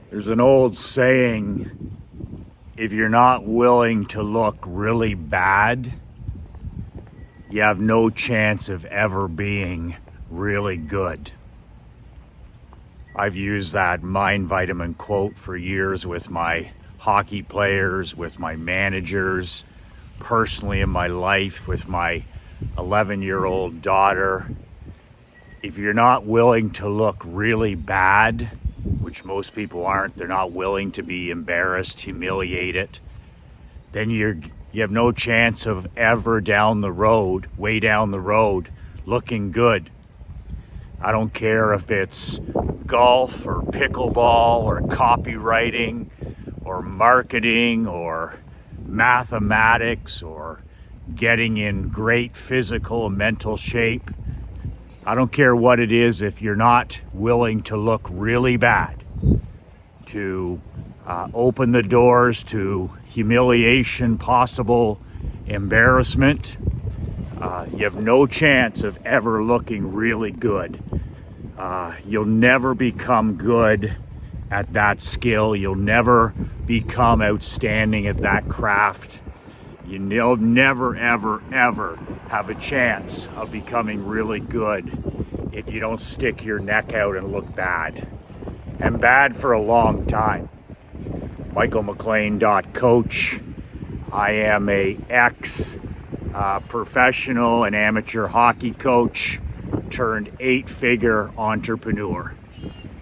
There's an old saying, if you're not willing to look really bad, you have no chance of ever being really good. I've used that mind vitamin quote for years with my hockey players, with my managers, personally in my life, with my 11-year-old daughter. If you're not willing to look really bad, which most people aren't, they're not willing to be embarrassed, humiliated, then you have no chance of ever down the road, way down the road, looking good. I don't care if it's golf or pickleball or copywriting or marketing or mathematics or getting in great physical and mental shape. I don't care what it is. If you're not willing to look really bad, to open the doors to humiliation, possible embarrassment, you have no chance of ever looking really good. You'll never become good at that skill. You'll never become outstanding at that craft. You'll never, ever, ever have a chance of becoming really good if you don't stick your neck out and look bad. And bad for a long time. MichaelMcLean.coach. I am a professional and amateur hockey coach turned 8-figure entrepreneur.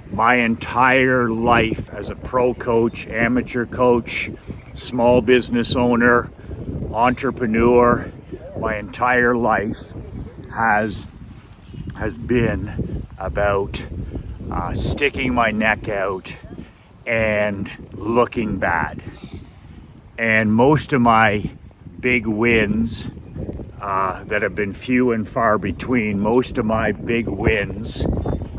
My entire life as a pro coach, amateur coach, small business owner, entrepreneur, my entire life has been about sticking my neck out and looking bad. And most of my big wins that have been few and far between, most of my big wins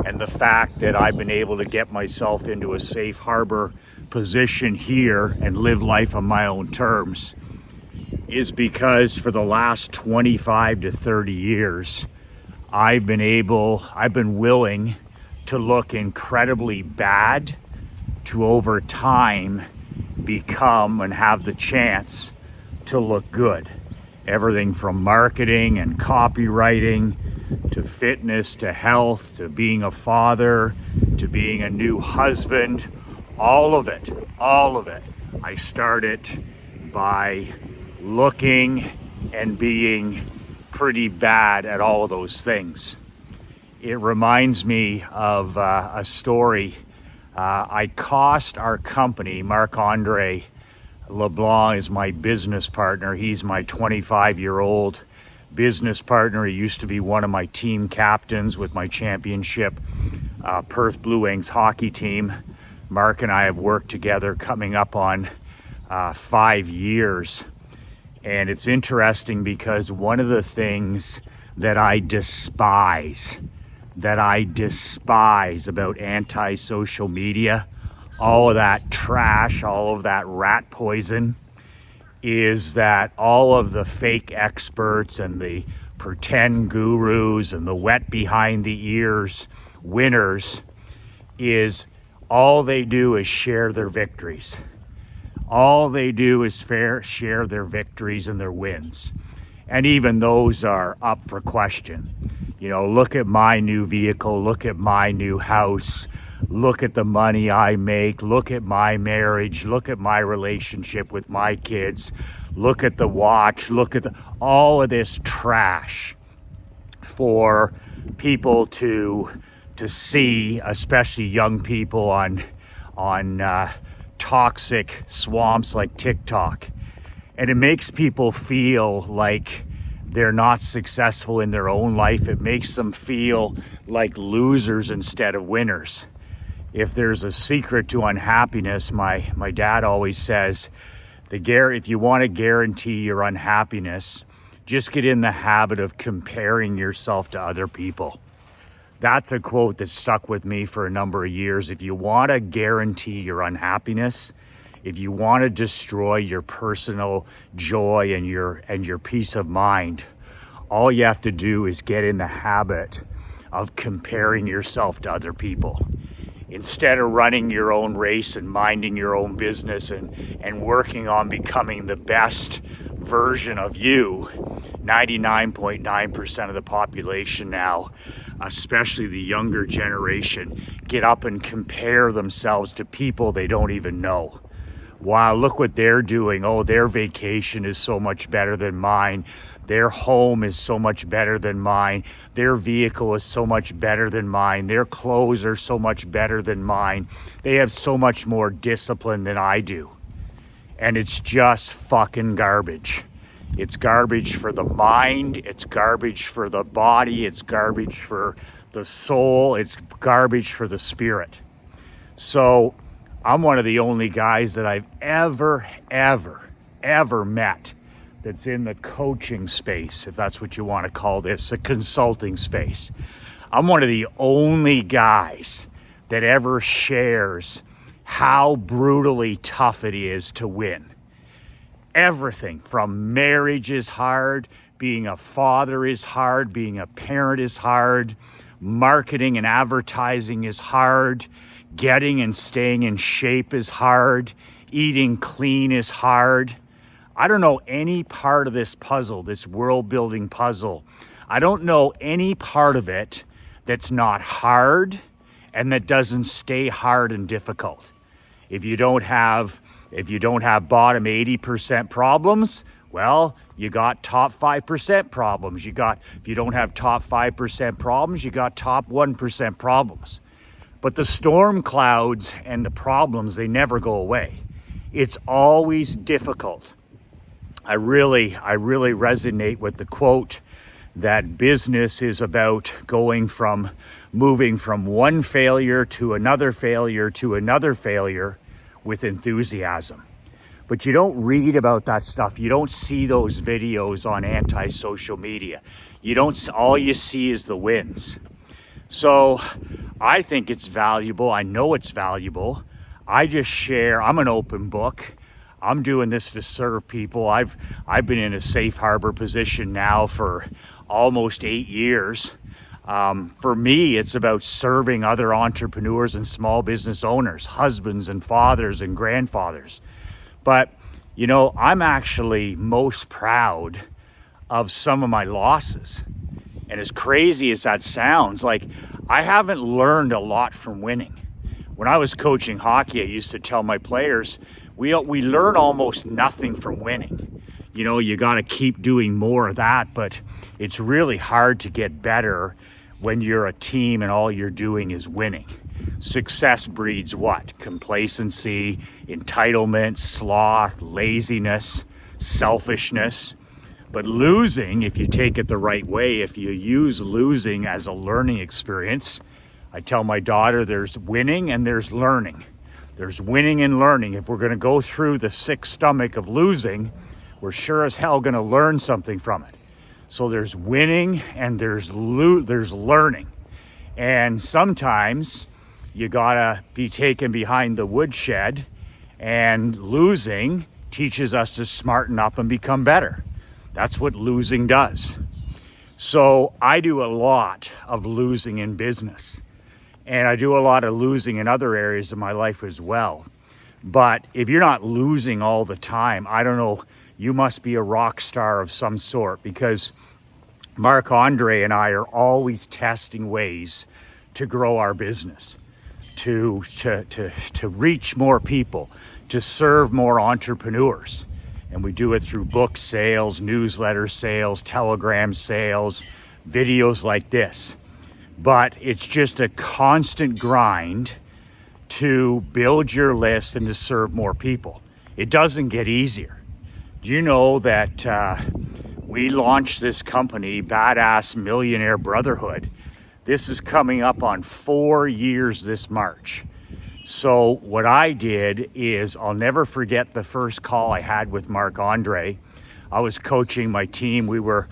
and the fact that I've been able to get myself into a safe harbor position here and live life on my own terms is because for the last 25 to 30 years, I've been willing to look incredibly bad to over time become and have the chance to look good. Everything from marketing and copywriting to fitness to health to being a father to being a new husband, all of it. I started by looking and being pretty bad at all of those things. It reminds me of a story. I cost our company, Marc-Andre LeBlanc is my business partner. He's my 25-year-old business partner. He used to be one of my team captains with my championship Perth Blue Wings hockey team. Mark and I have worked together coming up on 5 years. And it's interesting because one of the things that I despise about anti-social media, all of that trash, all of that rat poison, is that all of the fake experts and the pretend gurus and the wet behind the ears winners, is all they do is share their victories. All they do is share their victories and their wins. And even those are up for question. You know, look at my new vehicle, look at my new house, look at the money I make, look at my marriage, look at my relationship with my kids, look at the watch, look at all of this trash for people to see, especially young people on toxic swamps like TikTok. And it makes people feel like they're not successful in their own life. It makes them feel like losers instead of winners. If there's a secret to unhappiness, my dad always says, if you want to guarantee your unhappiness, just get in the habit of comparing yourself to other people. That's a quote that stuck with me for a number of years. If you want to guarantee your unhappiness, if you want to destroy your personal joy and your peace of mind, all you have to do is get in the habit of comparing yourself to other people. Instead of running your own race and minding your own business and working on becoming the best version of you, 99.9% of the population now, especially the younger generation, get up and compare themselves to people they don't even know. Wow, look what they're doing. Oh, their vacation is so much better than mine. Their home is so much better than mine. Their vehicle is so much better than mine. Their clothes are so much better than mine. They have so much more discipline than I do. And it's just fucking garbage. It's garbage for the mind. It's garbage for the body. It's garbage for the soul. It's garbage for the spirit. So I'm one of the only guys that I've ever met that's in the coaching space, if that's what you want to call this, the consulting space. I'm one of the only guys that ever shares how brutally tough it is to win. Everything from marriage is hard, being a father is hard, being a parent is hard, marketing and advertising is hard, getting and staying in shape is hard, eating clean is hard. I don't know any part of this puzzle, this world building puzzle. I don't know any part of it that's not hard and that doesn't stay hard and difficult. If you don't have bottom 80% problems, well, you got top 5% problems. If you don't have top 5% problems, you got top 1% problems. But the storm clouds and the problems, they never go away. It's always difficult. I really resonate with the quote that business is about moving from one failure to another failure to another failure with enthusiasm. But you don't read about that stuff. You don't see those videos on anti-social media. All you see is the wins. So I think it's valuable. I know it's valuable. I just share. I'm an open book. I'm doing this to serve people. I've been in a safe harbor position now for almost 8 years. For me, it's about serving other entrepreneurs and small business owners, husbands and fathers and grandfathers. But, I'm actually most proud of some of my losses. And as crazy as that sounds, I haven't learned a lot from winning. When I was coaching hockey, I used to tell my players, we learn almost nothing from winning. You got to keep doing more of that, but it's really hard to get better when you're a team and all you're doing is winning. Success breeds what? Complacency, entitlement, sloth, laziness, selfishness. But losing, if you take it the right way, if you use losing as a learning experience, I tell my daughter there's winning and there's learning. There's winning and learning. If we're going to go through the sick stomach of losing, we're sure as hell going to learn something from it. So there's winning and there's learning. And sometimes you got to be taken behind the woodshed, and losing teaches us to smarten up and become better. That's what losing does. So I do a lot of losing in business. And I do a lot of losing in other areas of my life as well. But if you're not losing all the time, I don't know, you must be a rock star of some sort, because Marc-Andre and I are always testing ways to grow our business, to reach more people, to serve more entrepreneurs. And we do it through book sales, newsletter sales, telegram sales, videos like this. But it's just a constant grind to build your list and to serve more people. It doesn't get easier. Do you know that we launched this company, Badass Millionaire Brotherhood? This is coming up on 4 years this March. So what I did is, I'll never forget the first call I had with Marc-Andre. I was coaching my team. We were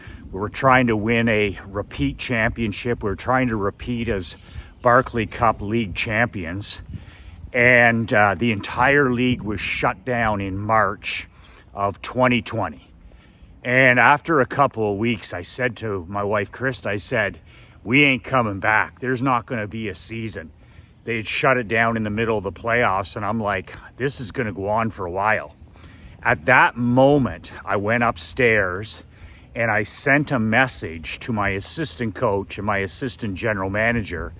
trying to win a repeat championship. We were trying to repeat as Barclay Cup League champions. And the entire league was shut down in March of 2020. And after a couple of weeks, I said to my wife, Krista, I said, we ain't coming back. There's not going to be a season. they had shut it down in the middle of the playoffs, and I'm like, this is going to go on for a while. At that moment, I went upstairs and I sent a message to my assistant coach and my assistant general manager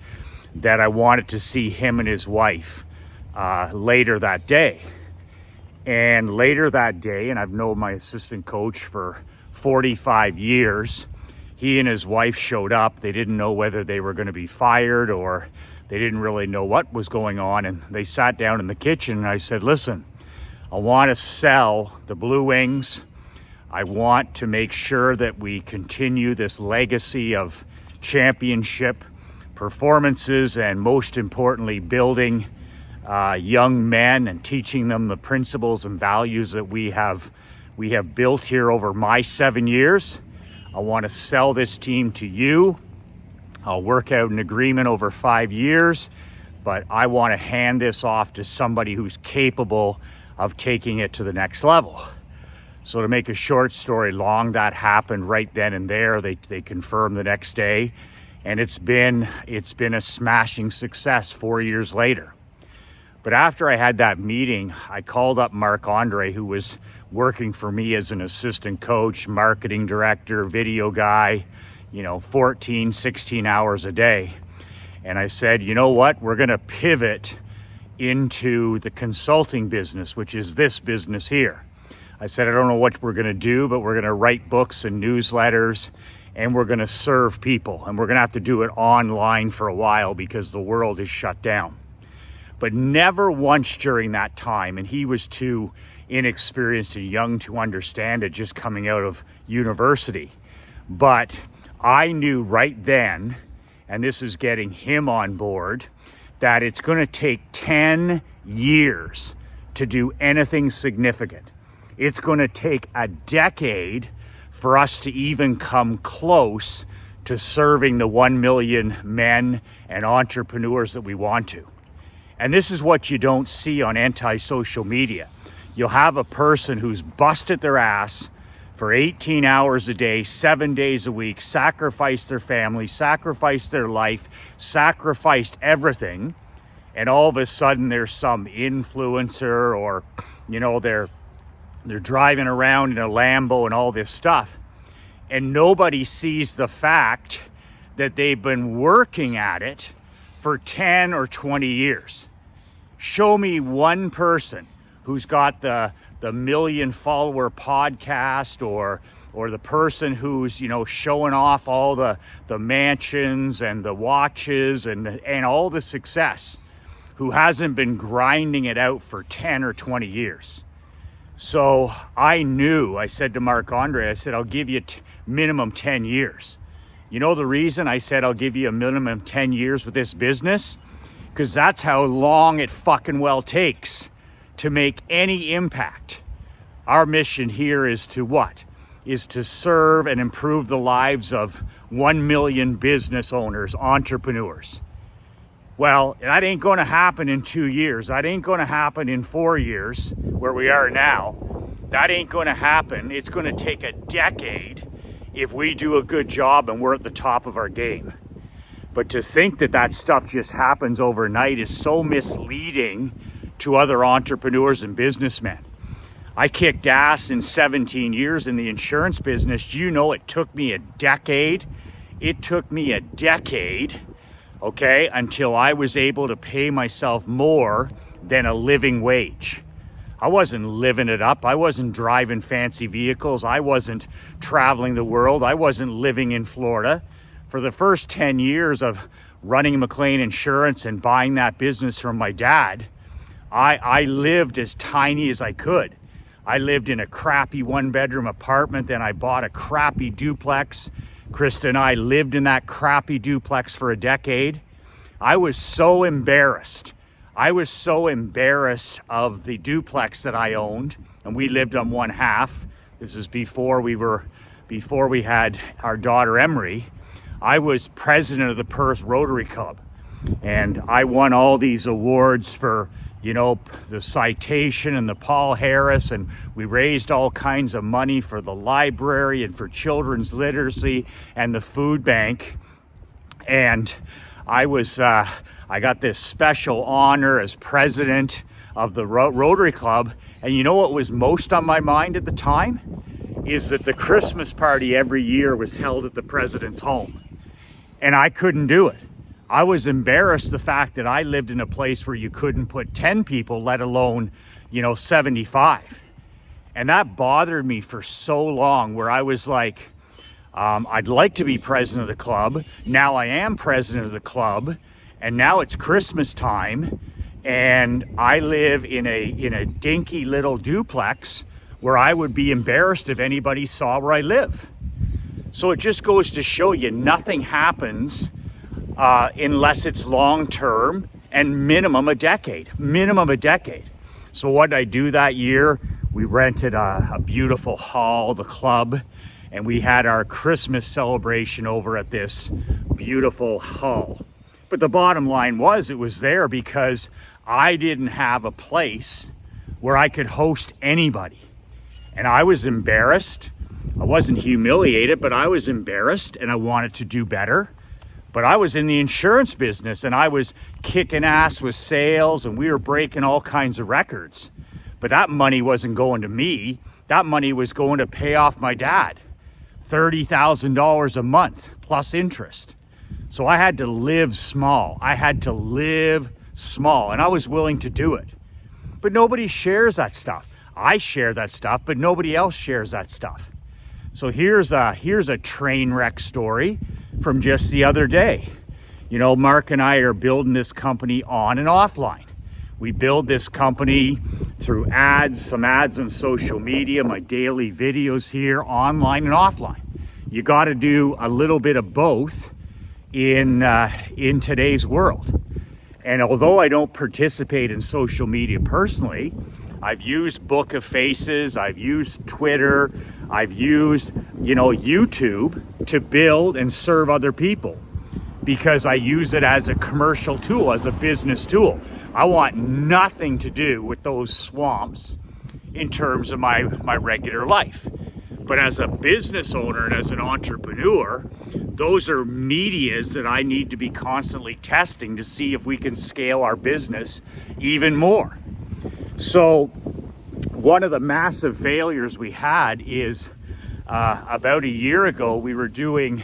that I wanted to see him and his wife later that day. And later that day, and I've known my assistant coach for 45 years, he and his wife showed up. They didn't know whether they were going to be fired or they didn't really know what was going on. And they sat down in the kitchen and I said, listen, I want to sell the Blue Wings. I want to make sure that we continue this legacy of championship performances and, most importantly, building young men and teaching them the principles and values that we have built here over my 7 years. I want to sell this team to you. I'll work out an agreement over 5 years, but I want to hand this off to somebody who's capable of taking it to the next level. So to make a short story long, that happened right then and there. They confirmed the next day, and it's been a smashing success 4 years later. But after I had that meeting, I called up Marc-Andre, who was working for me as an assistant coach, marketing director, video guy, 14, 16 hours a day. And I said, you know what? We're going to pivot into the consulting business, which is this business here. I said, I don't know what we're going to do, but we're going to write books and newsletters, and we're going to serve people. And we're going to have to do it online for a while because the world is shut down. But never once during that time, and he was too inexperienced and young to understand it, just coming out of university. But I knew right then, and this is getting him on board, that it's going to take 10 years to do anything significant. It's going to take a decade for us to even come close to serving the 1 million men and entrepreneurs that we want to. And this is what you don't see on anti-social media. You'll have a person who's busted their ass for 18 hours a day, 7 days a week, sacrificed their family, sacrificed their life, sacrificed everything, and all of a sudden there's some influencer or, they're driving around in a Lambo and all this stuff. And nobody sees the fact that they've been working at it for 10 or 20 years. Show me one person who's got the million follower podcast or the person who's, showing off all the mansions and the watches and all the success, who hasn't been grinding it out for 10 or 20 years. So I said to Marc-Andre, I said, I'll give you minimum 10 years. You know the reason I said I'll give you a minimum 10 years with this business? Because that's how long it fucking well takes to make any impact. Our mission here is to what? Is to serve and improve the lives of 1 million business owners, entrepreneurs. Well, that ain't going to happen in 2 years. That ain't going to happen in 4 years, where we are now. That ain't going to happen. It's going to take a decade if we do a good job and we're at the top of our game. But to think that stuff just happens overnight is so misleading to other entrepreneurs and businessmen. I kicked ass in 17 years in the insurance business. Do you know it took me a decade? It took me a decade, okay, until I was able to pay myself more than a living wage. I wasn't living it up. I wasn't driving fancy vehicles. I wasn't traveling the world. I wasn't living in Florida. For the first 10 years of running McLean Insurance and buying that business from my dad, I lived as tiny as I could. I lived in a crappy one-bedroom apartment, then I bought a crappy duplex. Krista and I lived in that crappy duplex for a decade. I was so embarrassed. I was so embarrassed of the duplex that I owned, and we lived on one half. This is before we had our daughter Emery. I was president of the Perth Rotary Club, and I won all these awards for, the citation and the Paul Harris, and we raised all kinds of money for the library and for children's literacy and the food bank. And I got this special honor as president of the Rotary Club. And you know what was most on my mind at the time? Is that the Christmas party every year was held at the president's home. And I couldn't do it. I was embarrassed the fact that I lived in a place where you couldn't put 10 people, let alone, 75. And that bothered me for so long, where I was like, I'd like to be president of the club. Now I am president of the club, and now it's Christmas time, and I live in a dinky little duplex where I would be embarrassed if anybody saw where I live. So it just goes to show you nothing happens unless it's long-term and minimum a decade. So what did I do that year? We rented a beautiful hall, the club, and we had our Christmas celebration over at this beautiful hall. But the bottom line was, it was there because I didn't have a place where I could host anybody. And I was embarrassed. I wasn't humiliated, but I was embarrassed, and I wanted to do better. But I was in the insurance business, and I was kicking ass with sales, and we were breaking all kinds of records. But that money wasn't going to me. That money was going to pay off my dad. $30,000 a month plus interest. So I had to live small. And I was willing to do it. But nobody shares that stuff. I share that stuff, but nobody else shares that stuff. So here's a train wreck story from just the other day. Mark and I are building this company on and offline. We build this company through some ads on social media, my daily videos here, online and offline. You got to do a little bit of both in today's world. And although I don't participate in social media personally, I've used Book of Faces, I've used Twitter, I've used, YouTube to build and serve other people, because I use it as a commercial tool, as a business tool. I want nothing to do with those swamps in terms of my regular life. But as a business owner and as an entrepreneur, those are medias that I need to be constantly testing to see if we can scale our business even more. So one of the massive failures we had is about a year ago, we were doing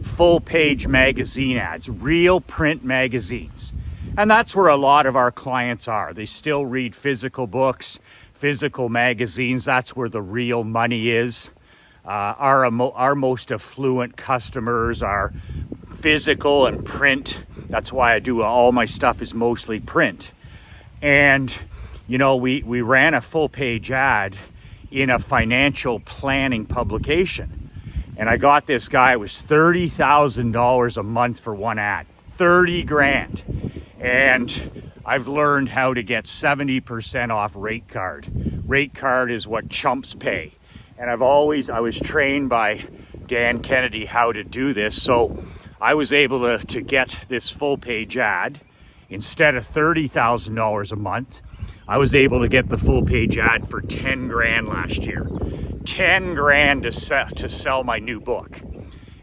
full page magazine ads, real print magazines. And that's where a lot of our clients are. They still read physical books, physical magazines. That's where the real money is. Our most affluent customers are physical and print. That's why I do all my stuff is mostly print. And, we ran a full page ad in a financial planning publication. And I got this guy, it was $30,000 a month for one ad, 30 grand. And I've learned how to get 70% off rate card. Rate card is what chumps pay. And I was trained by Dan Kennedy how to do this. So I was able to get this full page ad. Instead of $30,000 a month, I was able to get the full page ad for 10 grand last year. 10 grand to sell my new book.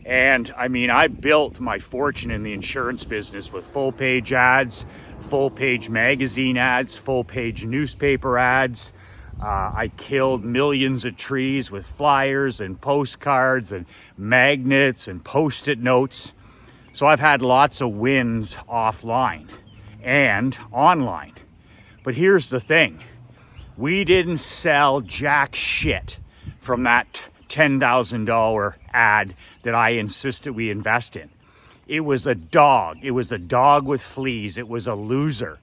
And I built my fortune in the insurance business with full page ads, full page magazine ads, full page newspaper ads. I killed millions of trees with flyers and postcards and magnets and post-it notes. So I've had lots of wins offline and online. But here's the thing. We didn't sell jack shit from that $10,000 ad that I insisted we invest in. It was a dog. It was a dog with fleas. It was a loser.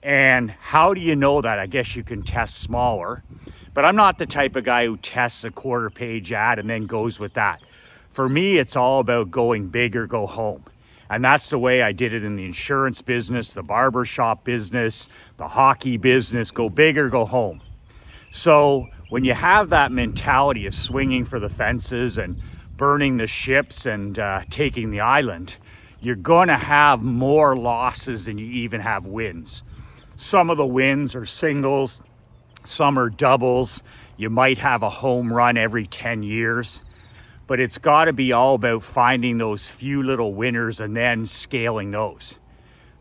And how do you know that? I guess you can test smaller. But I'm not the type of guy who tests a quarter page ad and then goes with that. For me, it's all about going big or go home. And that's the way I did it in the insurance business, the barbershop business, the hockey business, go big or go home. So when you have that mentality of swinging for the fences and burning the ships and taking the island, you're going to have more losses than you even have wins. Some of the wins are singles, some are doubles. You might have a home run every 10 years. but it's got to be all about finding those few little winners and then scaling those.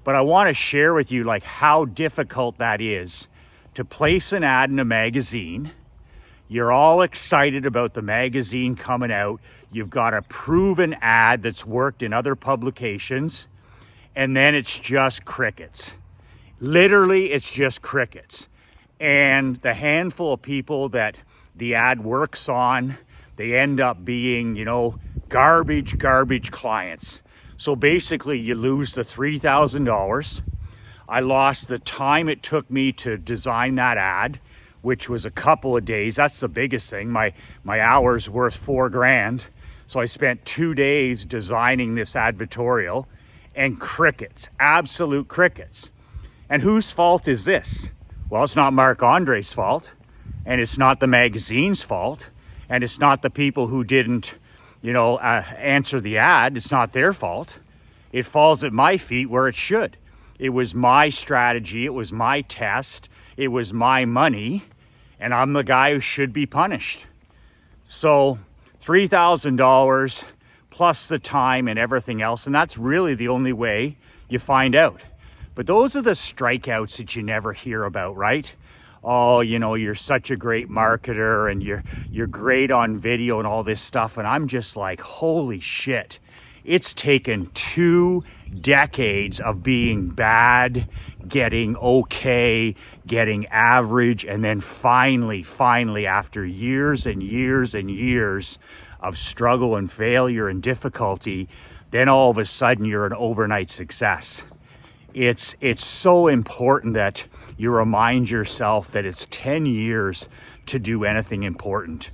But I want to share with you like how difficult that is to place an ad in a magazine. You're all excited about the magazine coming out. You've got a proven ad that's worked in other publications, and then it's just crickets. Literally, it's just crickets. And the handful of people that the ad works on, they end up being, garbage clients. So basically, you lose the $3,000. I lost the time it took me to design that ad, which was a couple of days. That's the biggest thing. My hours worth $4,000. So I spent 2 days designing this advertorial, and crickets, absolute crickets. And whose fault is this? Well, it's not Marc Andre's fault, and it's not the magazine's fault, and it's not the people who didn't, answer the ad. It's not their fault. It falls at my feet where it should. It was my strategy. It was my test. It was my money, and I'm the guy who should be punished. So $3,000 plus the time and everything else, and that's really the only way you find out. But those are the strikeouts that you never hear about, right? Oh, you're such a great marketer and you're great on video and all this stuff. And I'm just like, holy shit. It's taken 2 decades of being bad, getting okay, getting average, and then finally, after years and years and years of struggle and failure and difficulty, then all of a sudden you're an overnight success. It's so important that you remind yourself that it's 10 years to do anything important.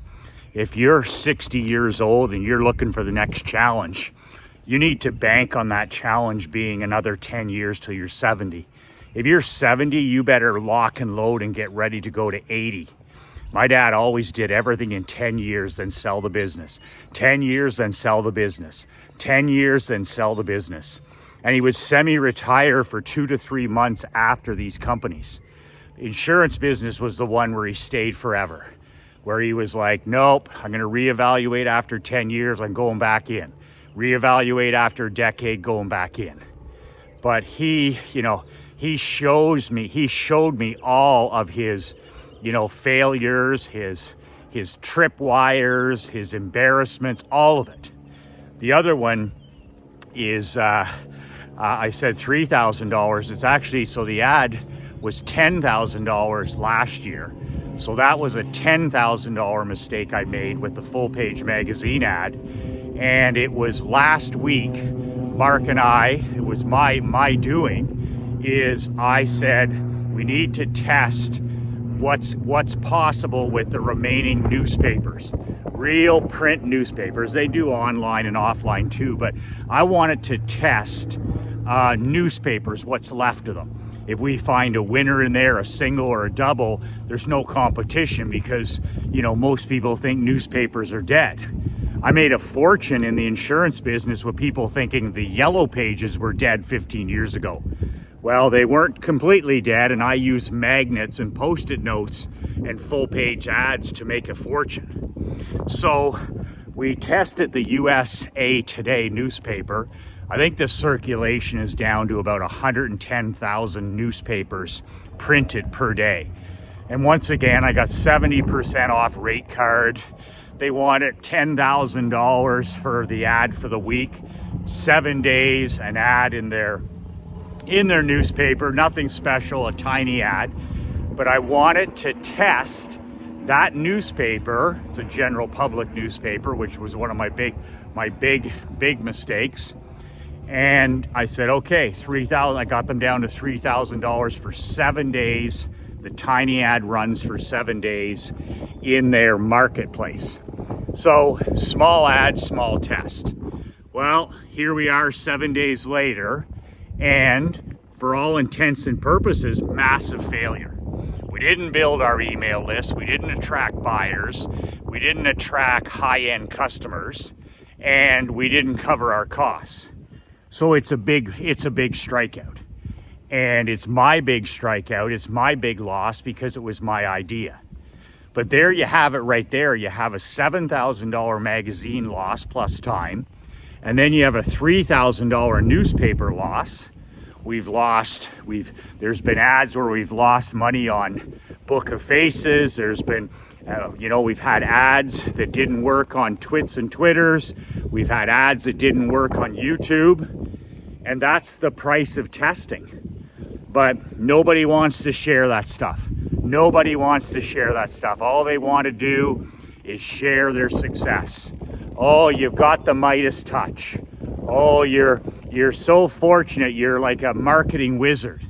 If you're 60 years old and you're looking for the next challenge, you need to bank on that challenge being another 10 years till you're 70. If you're 70, you better lock and load and get ready to go to 80. My dad always did everything in 10 years, then sell the business. 10 years, then sell the business. 10 years, then sell the business. And he would semi-retire for 2 to 3 months after these companies. Insurance business was the one where he stayed forever, where he was like, nope, I'm going to reevaluate after 10 years, I'm going back in. Reevaluate after a decade, going back in. But he showed me all of his, failures, his tripwires, his embarrassments, all of it. The other one is, I said $3,000. It's actually, so the ad was $10,000 last year. So that was a $10,000 mistake I made with the full page magazine ad. And it was last week, Mark and I, it was my doing, is I said, we need to test what's possible with the remaining newspapers. Real print newspapers. They do online and offline too, but I wanted to test newspapers, what's left of them. If we find a winner in there, a single or a double, there's no competition because, most people think newspapers are dead. I made a fortune in the insurance business with people thinking the yellow pages were dead 15 years ago. Well, they weren't completely dead, and I used magnets and post-it notes and full-page ads to make a fortune. So we tested the USA Today newspaper. I think the circulation is down to about 110,000 newspapers printed per day. And once again, I got 70% off rate card. They wanted $10,000 for the ad for the week. 7 days, an ad in their newspaper, nothing special, a tiny ad. But I wanted to test that newspaper. It's a general public newspaper, which was one of my big mistakes. And I said, okay, $3,000. I got them down to $3,000 for 7 days. The tiny ad runs for 7 days in their marketplace. So small ad, small test. Well, here we are 7 days later, and for all intents and purposes, massive failure. We didn't build our email list. We didn't attract buyers. We didn't attract high-end customers, and we didn't cover our costs. So it's a big strikeout. And it's my big strikeout. It's my big loss because it was my idea. But there you have it right there. You have a $7,000 magazine loss plus time. And then you have a $3,000 newspaper loss. There's been ads where we've lost money on Book of Faces. There's been, we've had ads that didn't work on Twits and Twitters. We've had ads that didn't work on YouTube. And that's the price of testing. But nobody wants to share that stuff. Nobody wants to share that stuff. All they want to do is share their success. Oh, you've got the Midas touch. Oh, you're so fortunate. You're like a marketing wizard.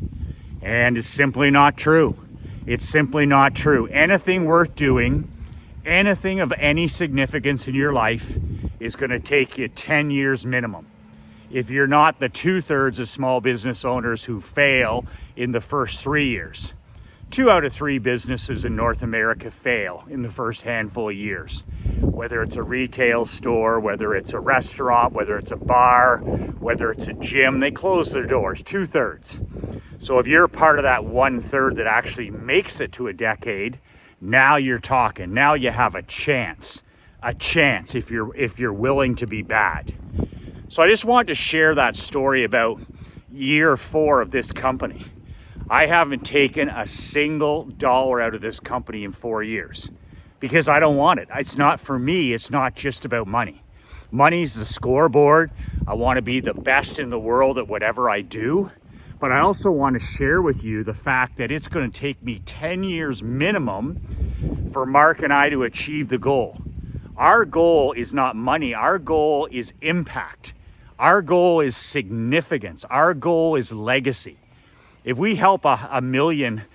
And it's simply not true. It's simply not true. Anything worth doing, anything of any significance in your life is going to take you 10 years minimum. If you're not the 2/3 of small business owners who fail in the first 3 years. 2 out of 3 businesses in North America fail in the first handful of years. Whether it's a retail store, whether it's a restaurant, whether it's a bar, whether it's a gym, they close their doors, 2/3. So if you're part of that 1/3 that actually makes it to a decade, now you're talking. Now you have a chance if you're willing to be bad. So I just wanted to share that story about year 4 of this company. I haven't taken a single dollar out of this company in 4 years because I don't want it. It's not for me. It's not just about money. Money's the scoreboard. I want to be the best in the world at whatever I do. But I also want to share with you the fact that it's going to take me 10 years minimum for Mark and I to achieve the goal. Our goal is not money. Our goal is impact. Our goal is significance. Our goal is legacy. If we help a million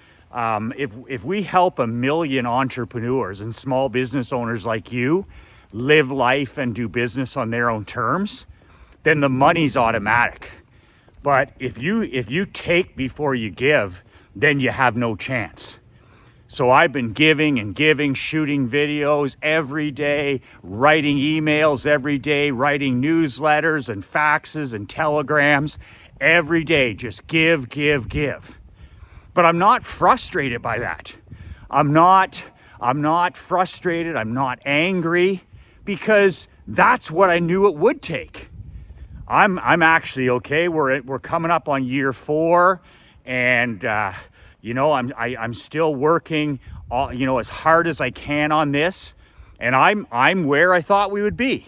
entrepreneurs and small business owners like you live life and do business on their own terms, then the money's automatic. But if you take before you give, then you have no chance. So I've been giving, shooting videos every day, writing emails every day, writing newsletters and faxes and telegrams every day. Just give. But I'm not frustrated by that. I'm not frustrated. I'm not angry because that's what I knew it would take. I'm actually okay. We're coming up on year 4, and I'm still working as hard as I can on this, and I'm where I thought we would be.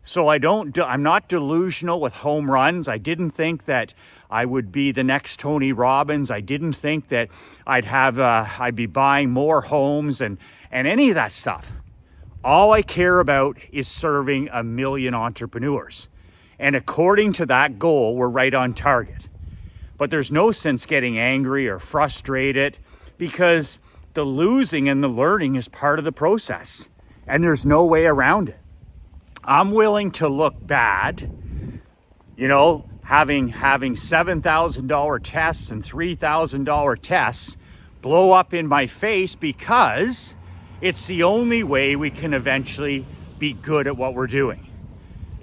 So I'm not delusional with home runs. I didn't think that I would be the next Tony Robbins. I didn't think that I'd be buying more homes and any of that stuff. All I care about is serving 1 million entrepreneurs. And according to that goal, we're right on target. But there's no sense getting angry or frustrated because the losing and the learning is part of the process. And there's no way around it. I'm willing to look bad, having $7,000 tests and $3,000 tests blow up in my face because it's the only way we can eventually be good at what we're doing.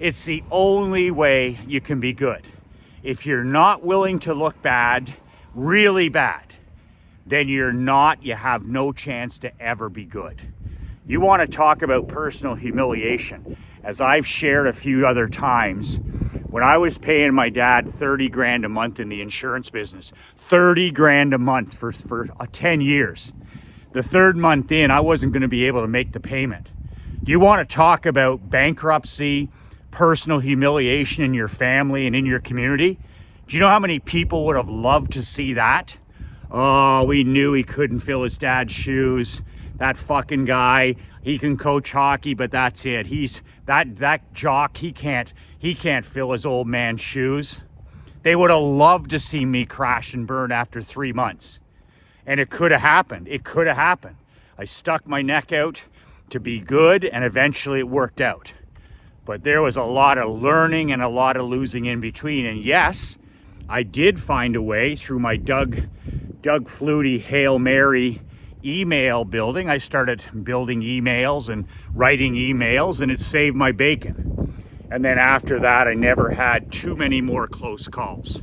It's the only way you can be good. If you're not willing to look bad, really bad, then you have no chance to ever be good. You want to talk about personal humiliation. As I've shared a few other times, when I was paying my dad $30,000 a month in the insurance business, $30,000 a month for 10 years. The 3rd month in, I wasn't going to be able to make the payment. You want to talk about bankruptcy, personal humiliation in your family and in your community? Do you know how many people would have loved to see that? Oh, we knew he couldn't fill his dad's shoes. That fucking guy, he can coach hockey, but that's it. He's that jock, he can't fill his old man's shoes. They would have loved to see me crash and burn after 3 months. And it could have happened. I stuck my neck out to be good, and eventually it worked out. But there was a lot of learning and a lot of losing in between. And yes, I did find a way through my Doug Flutie Hail Mary email building. I started building emails and writing emails, and it saved my bacon. And then after that, I never had too many more close calls.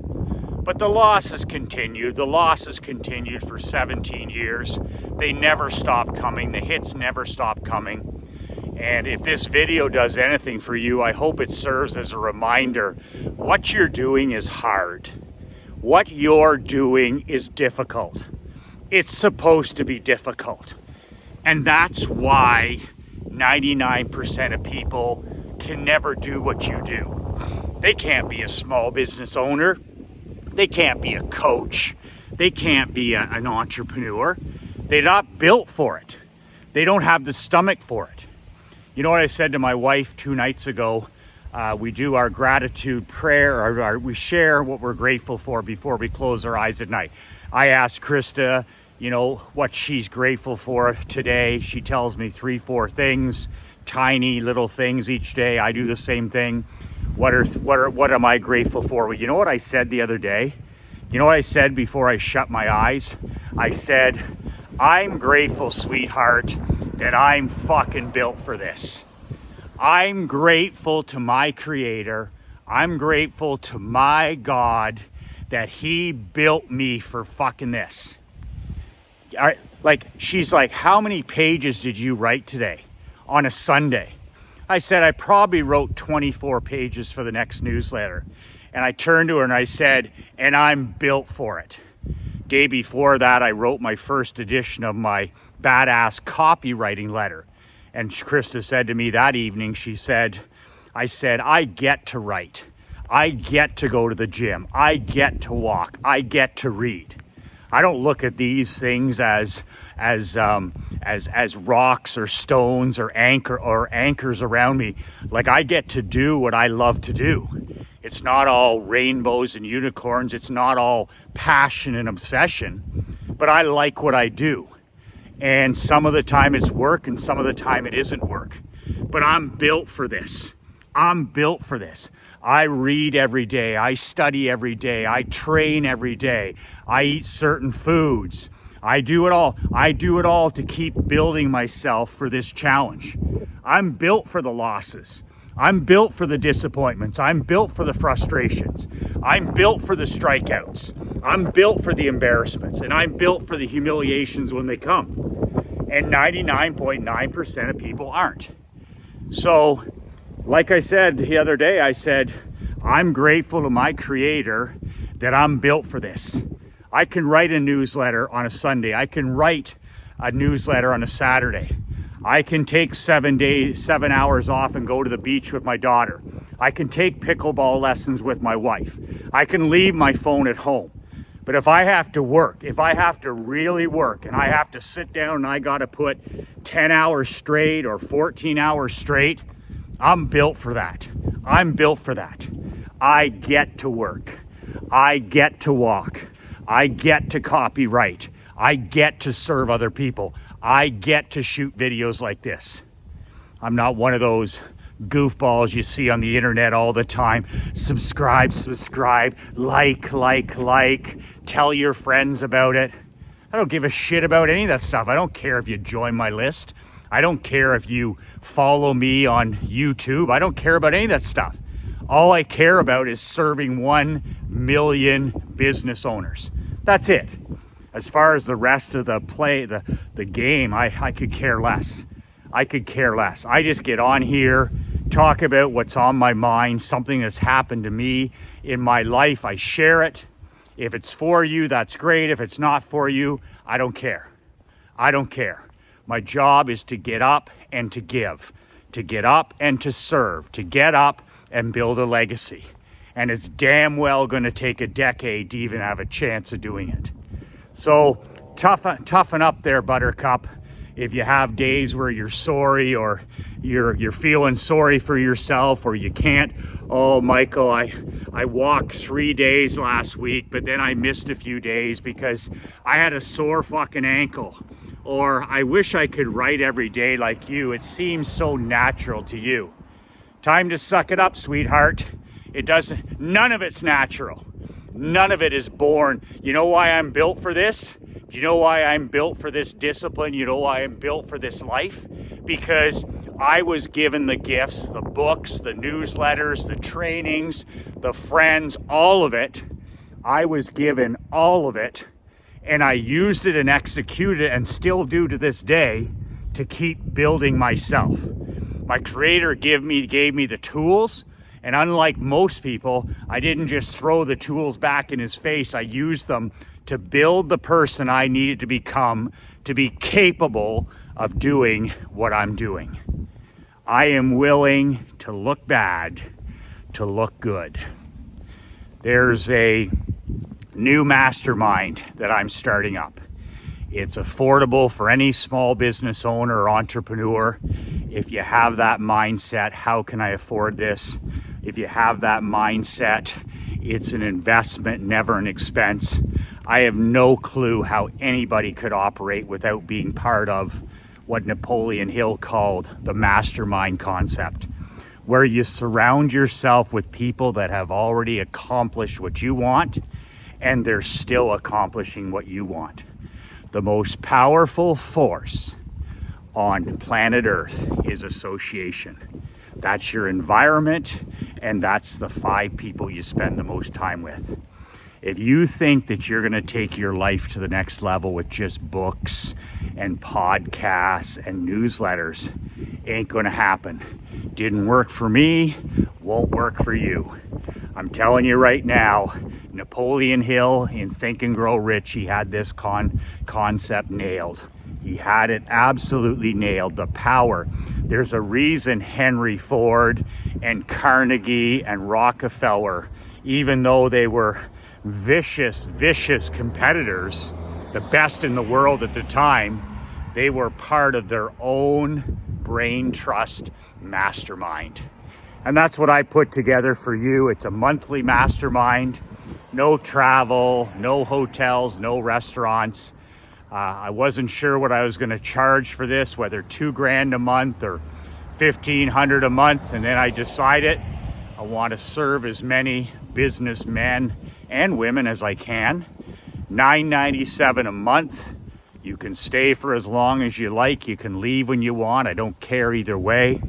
But the losses continued. The losses continued for 17 years. They never stopped coming. The hits never stopped coming. And if this video does anything for you, I hope it serves as a reminder. What you're doing is hard. What you're doing is difficult. It's supposed to be difficult. And that's why 99% of people can never do what you do. They can't be a small business owner. They can't be a coach. They can't be an entrepreneur. They're not built for it. They don't have the stomach for it. You know what I said to my wife 2 nights ago? We do our gratitude prayer, or we share what we're grateful for before we close our eyes at night. I asked Krista, what she's grateful for today. She tells me 3-4 things, tiny little things each day. I do the same thing. What am I grateful for? Well, you know what I said the other day? You know what I said before I shut my eyes? I said, I'm grateful, sweetheart, that I'm fucking built for this. I'm grateful to my Creator. I'm grateful to my God that He built me for fucking this. She's like, how many pages did you write today on a Sunday? I said, I probably wrote 24 pages for the next newsletter. And I turned to her and I said, and I'm built for it. Day before that, I wrote my first edition of my badass copywriting letter. And Krista said to me that evening, I said, I get to write. I get to go to the gym. I get to walk. I get to read. I don't look at these things as rocks or stones or anchors around me. Like, I get to do what I love to do. It's not all rainbows and unicorns. It's not all passion and obsession, but I like what I do. And some of the time it's work and some of the time it isn't work. But I'm built for this. I'm built for this. I read every day. I study every day. I train every day. I eat certain foods. I do it all. I do it all to keep building myself for this challenge. I'm built for the losses. I'm built for the disappointments. I'm built for the frustrations. I'm built for the strikeouts. I'm built for the embarrassments. And I'm built for the humiliations when they come. And 99.9% of people aren't. So, like I said the other day, I said, I'm grateful to my Creator that I'm built for this. I can write a newsletter on a Sunday. I can write a newsletter on a Saturday. I can take 7 hours off and go to the beach with my daughter. I can take pickleball lessons with my wife. I can leave my phone at home. But if I have to work, if I have to really work and I have to sit down and I got to put 10 hours straight or 14 hours straight, I'm built for that. I'm built for that. I get to work. I get to walk. I get to copyright. I get to serve other people. I get to shoot videos like this. I'm not one of those goofballs you see on the internet all the time. Subscribe, like, tell your friends about it. I don't give a shit about any of that stuff. I don't care if you join my list. I don't care if you follow me on YouTube. I don't care about any of that stuff. All I care about is serving 1 million business owners. That's it. As far as the rest of the game, I could care less. I could care less. I just get on here, talk about what's on my mind, something that's happened to me in my life. I share it. If it's for you, that's great. If it's not for you, I don't care. I don't care. My job is to get up and to give, to get up and to serve, to get up and build a legacy. And it's damn well going to take a decade to even have a chance of doing it. So toughen up there, Buttercup. If you have days where you're sorry or you're feeling sorry for yourself or you can't, oh, Michael, I walked 3 days last week, but then I missed a few days because I had a sore fucking ankle. Or I wish I could write every day like you. It seems so natural to you. Time to suck it up, sweetheart. None of it's natural. None of it is born. You know why I'm built for this? Do you know why I'm built for this discipline? You know why I'm built for this life? Because I was given the gifts, the books, the newsletters, the trainings, the friends, all of it I was given all of it, and I used it and executed it, and still do to this day, to keep building myself. My creator gave me the tools, and unlike most people, I didn't just throw the tools back in his face. I used them to build the person I needed to become to be capable of doing what I'm doing. I am willing to look bad to look good. There's a new mastermind that I'm starting up. It's affordable for any small business owner or entrepreneur. If you have that mindset, how can I afford this? If you have that mindset, it's an investment, never an expense. I have no clue how anybody could operate without being part of what Napoleon Hill called the mastermind concept, where you surround yourself with people that have already accomplished what you want, and they're still accomplishing what you want. The most powerful force on planet Earth is association. That's your environment, and that's the 5 people you spend the most time with. If you think that you're going to take your life to the next level with just books and podcasts and newsletters, ain't going to happen. Didn't work for me, won't work for you. I'm telling you right now, Napoleon Hill in Think and Grow Rich, he had this concept nailed. He had it absolutely nailed, the power. There's a reason Henry Ford and Carnegie and Rockefeller, even though they were vicious competitors, the best in the world at the time, they were part of their own brain trust mastermind. And that's what I put together for you. It's a monthly mastermind, no travel, no hotels, no restaurants. I wasn't sure what I was going to charge for this, whether $2,000 a month or $1,500 a month. And then I decided I want to serve as many businessmen and women as I can. $9.97 a month. You can stay for as long as you like. You can leave when you want. I don't care either way.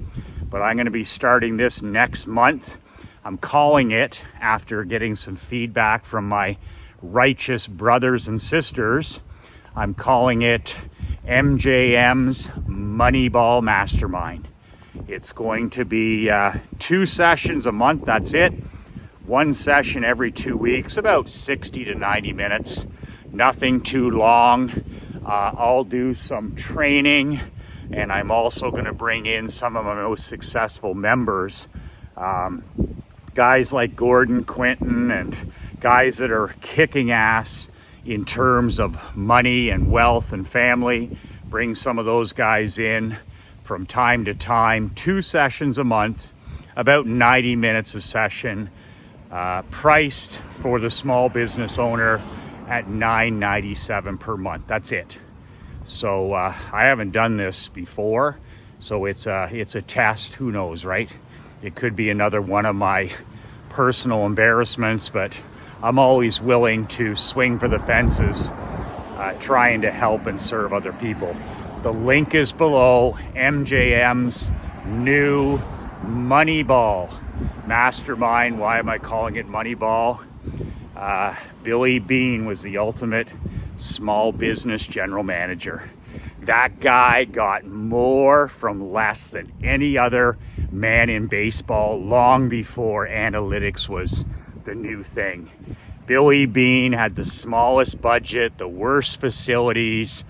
But I'm going to be starting this next month. I'm calling it, after getting some feedback from my righteous brothers and sisters, I'm calling it MJM's Moneyball Mastermind. It's going to be 2 sessions a month, that's it. 1 session every 2 weeks, about 60 to 90 minutes. Nothing too long. I'll do some training, and I'm also going to bring in some of my most successful members. Guys like Gordon Quinton and guys that are kicking ass in terms of money and wealth and family. Bring some of those guys in from time to time. 2 sessions a month, about 90 minutes a session, priced for the small business owner at $9.97 per month. That's it. So I haven't done this before, so it's a test. Who knows, right? It could be another one of my personal embarrassments, but I'm always willing to swing for the fences, trying to help and serve other people. The link is below. MJM's new Moneyball Mastermind. Why am I calling it Moneyball? Billy Beane was the ultimate small business general manager. That guy got more from less than any other man in baseball long before analytics was the new thing. Billy Beane had the smallest budget, the worst facilities,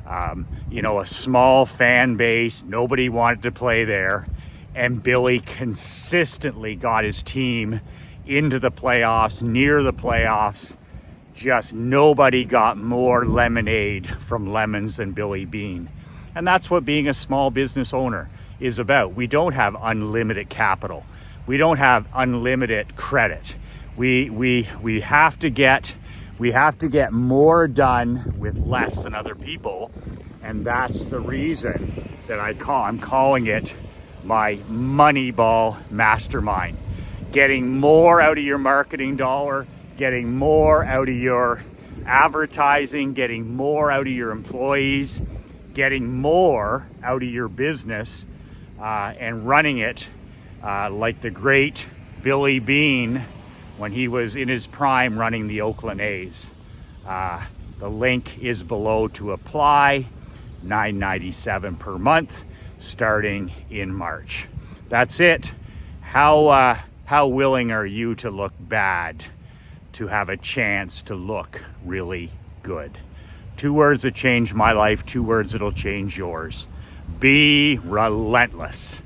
a small fan base. Nobody wanted to play there. And Billy consistently got his team into the playoffs, near the playoffs. Just nobody got more lemonade from lemons than Billy Beane. And that's what being a small business owner is about. We don't have unlimited capital. We don't have unlimited credit. We have to get more done with less than other people. And that's the reason that I'm calling it my Moneyball Mastermind. Getting more out of your marketing dollar, getting more out of your advertising, getting more out of your employees, getting more out of your business, and running it like the great Billy Beane when he was in his prime running the Oakland A's. The link is below to apply, $9.97 per month, starting in March. That's it. How willing are you to look bad to have a chance to look really good? 2 words that changed my life, 2 words that'll change yours. Be relentless.